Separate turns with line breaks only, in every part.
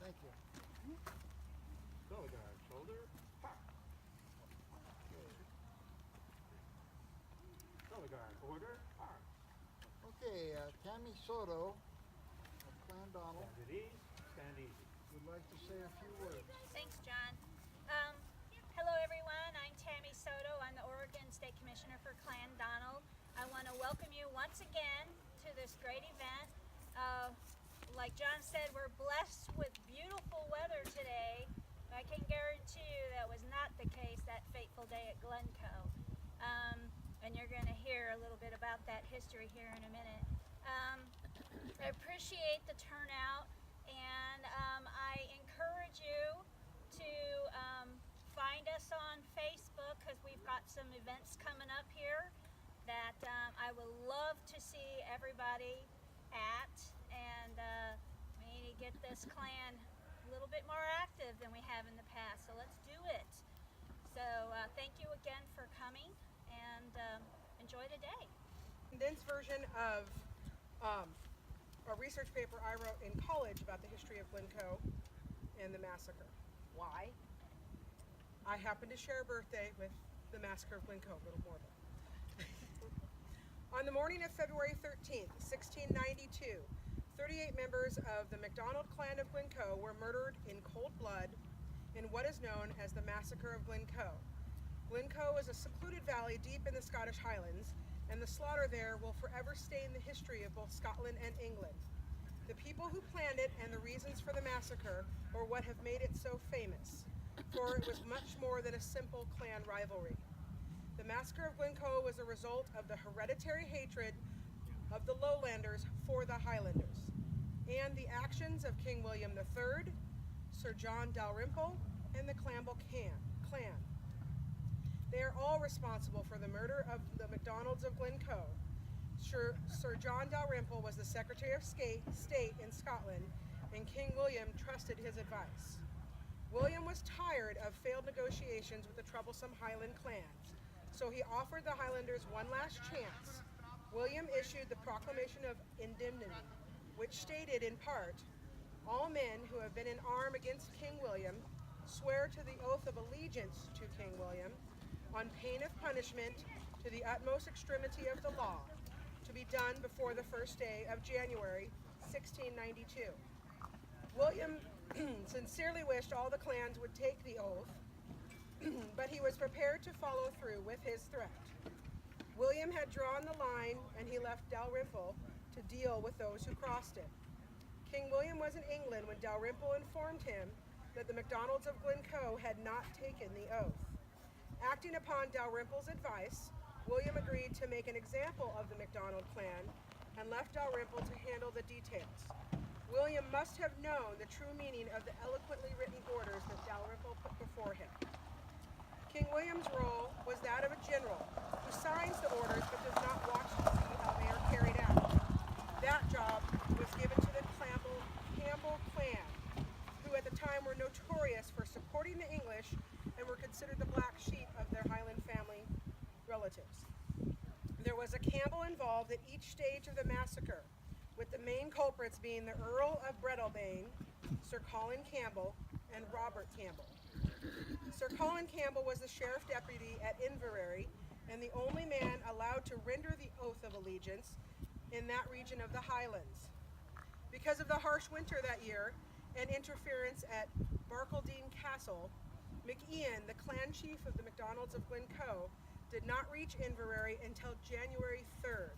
Thank you.
Color guard, shoulder, pop. Color guard, order, arm.
Okay, Tammy Soto of Clan Donald
Stand at ease, stand easy.
would like to say a few words.
Thanks, John. Hello, everyone. I'm Tammy Soto. I'm the Oregon State Commissioner for Clan Donald. I want to welcome you once again to this great event. Like John said, we're blessed with beautiful weather today. I can guarantee you that was not the case that fateful day at Glencoe. And you're going to hear a little bit about that history here in a minute. I appreciate the turnout, and I encourage you to find us on Facebook, because we've got some events coming up here that I would love to see everybody at, and we need to get this clan a little bit more active than we have in the past, so let's do it. So thank you again for coming, and enjoy the day.
Condensed version of a research paper I wrote in college about the history of Glencoe and the massacre. Why? I happened to share a birthday with the massacre of Glencoe, a little morbid. On the morning of February 13th, 1692, 38 members of the MacDonald clan of Glencoe were murdered in cold blood in what is known as the Massacre of Glencoe. Glencoe is a secluded valley deep in the Scottish Highlands, and the slaughter there will forever stain the history of both Scotland and England. The people who planned it and the reasons for the massacre are what have made it so famous, for it was much more than a simple clan rivalry. The Massacre of Glencoe was a result of the hereditary hatred of the Lowlanders for the Highlanders, and the actions of King William III, Sir John Dalrymple, and the Campbell clan. They are all responsible for the murder of the MacDonalds of Glencoe. Sir John Dalrymple was the Secretary of State in Scotland, and King William trusted his advice. William was tired of failed negotiations with the troublesome Highland clans, so he offered the Highlanders one last chance. William issued the Proclamation of Indemnity, which stated in part, "All men who have been in arm against King William swear to the oath of allegiance to King William, on pain of punishment to the utmost extremity of the law, to be done before the first day of January, 1692. William sincerely wished all the clans would take the oath, but he was prepared to follow through with his threat. William had drawn the line, and he left Dalrymple to deal with those who crossed it. King William was in England when Dalrymple informed him that the MacDonalds of Glencoe had not taken the oath. Acting upon Dalrymple's advice, William agreed to make an example of the MacDonald clan and left Dalrymple to handle the details. William must have known the true meaning of the eloquently written orders that Dalrymple put before him. King William's role was that of a general who signs the orders but does not watch to see how they are carried out. That job was given to the Campbell clan, who at the time were notorious for supporting the English and were considered the black sheep of their Highland family relatives. There was a Campbell involved at each stage of the massacre, with the main culprits being the Earl of Breadalbane, Sir Colin Campbell, and Robert Campbell. Sir Colin Campbell was the sheriff deputy at Inverary and the only man allowed to render the oath of allegiance in that region of the Highlands. Because of the harsh winter that year and interference at Barcaldine Castle, MacIan, the clan chief of the MacDonalds of Glencoe, did not reach Inverary until January 3rd.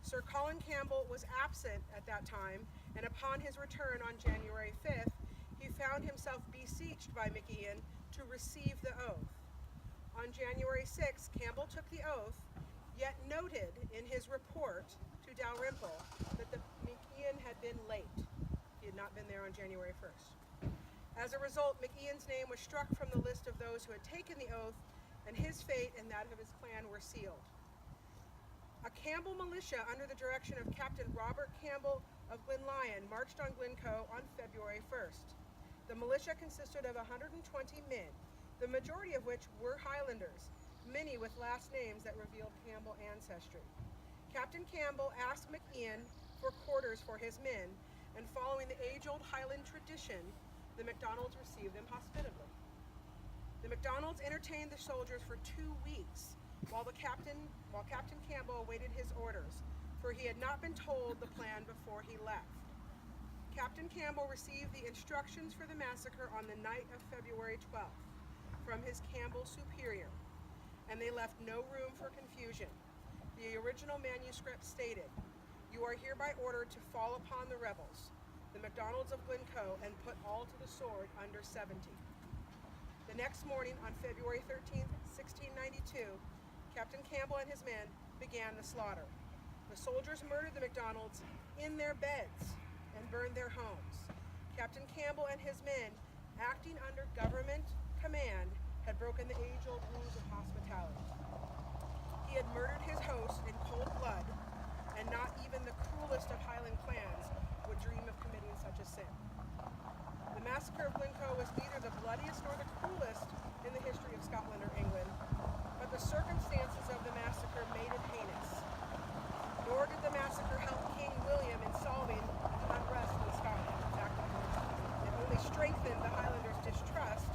Sir Colin Campbell was absent at that time, and upon his return on January 5th, he found himself beseeched by MacIan to receive the oath. On January 6th, Campbell took the oath, yet noted in his report to Dalrymple that the MacIan had been late. He had not been there on January 1st. As a result, MacIan's name was struck from the list of those who had taken the oath, and his fate and that of his clan were sealed. A Campbell militia under the direction of Captain Robert Campbell of Glenlyon marched on Glencoe on February 1st. The militia consisted of 120 men, the majority of which were Highlanders, many with last names that revealed Campbell ancestry. Captain Campbell asked MacIan for quarters for his men, and following the age-old Highland tradition, the McDonalds received them hospitably. The McDonalds entertained the soldiers for 2 weeks while Captain Campbell awaited his orders, for he had not been told the plan before he left. Captain Campbell received the instructions for the massacre on the night of February 12th from his Campbell superior, and they left no room for confusion. The original manuscript stated, "You are hereby ordered to fall upon the rebels, the McDonalds of Glencoe, and put all to the sword under 70. The next morning, on February 13th, 1692, Captain Campbell and his men began the slaughter. The soldiers murdered the McDonalds in their beds and burned their homes. Captain Campbell and his men, acting under government command, had broken the age-old rules of hospitality. He had murdered his host in cold blood, and not even the cruelest of Highland clans would dream of committing such a sin. The massacre of Glencoe was neither the bloodiest nor the cruelest in the history of Scotland or England, but the circumstances of the massacre made it heinous. Nor did the massacre help King William in solving the unrest in Scotland. In fact, it only strengthened the Highlanders' distrust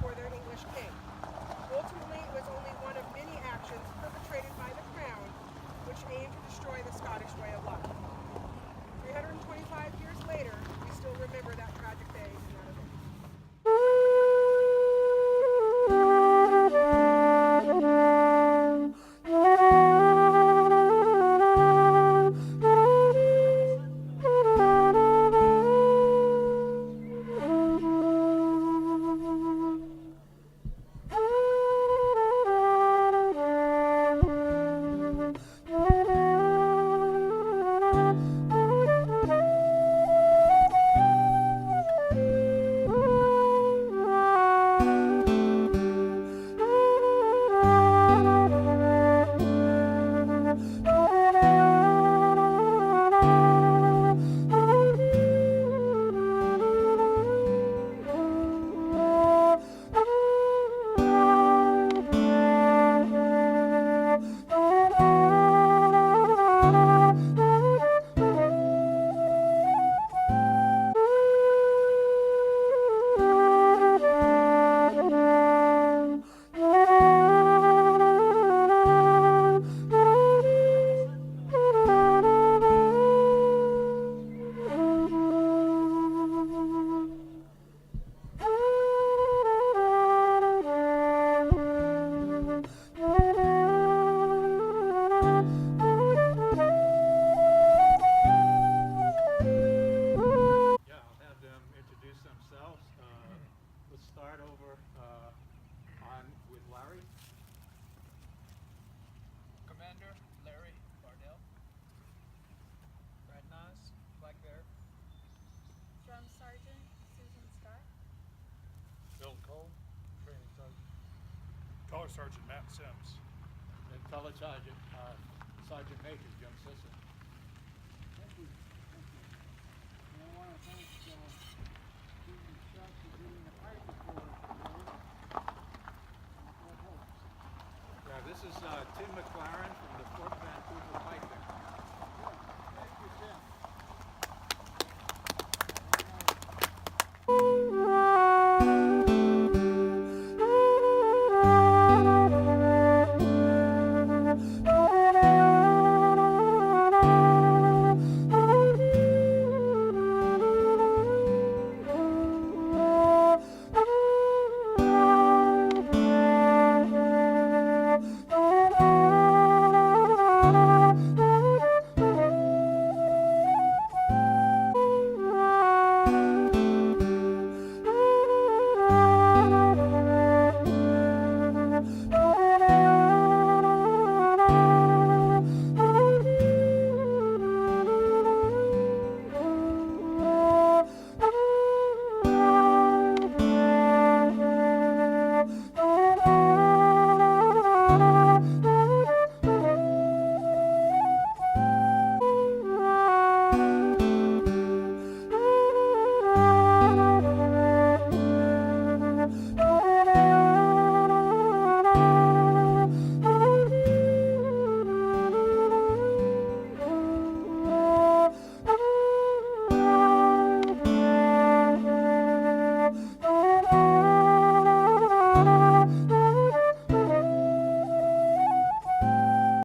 for their English king. Ultimately, it was only one of many actions perpetrated by the Crown which aimed to destroy the Scottish way of life. 325 years later, we still remember that tragic day and that event.
Color Sergeant Matt Sims.
And Color Sergeant, Sergeant Major Jim Sisson.
Thank you. Thank you. And I want to thank Stephen Schuck for doing the party for us today. That helps.
Yeah, this is Tim McLaren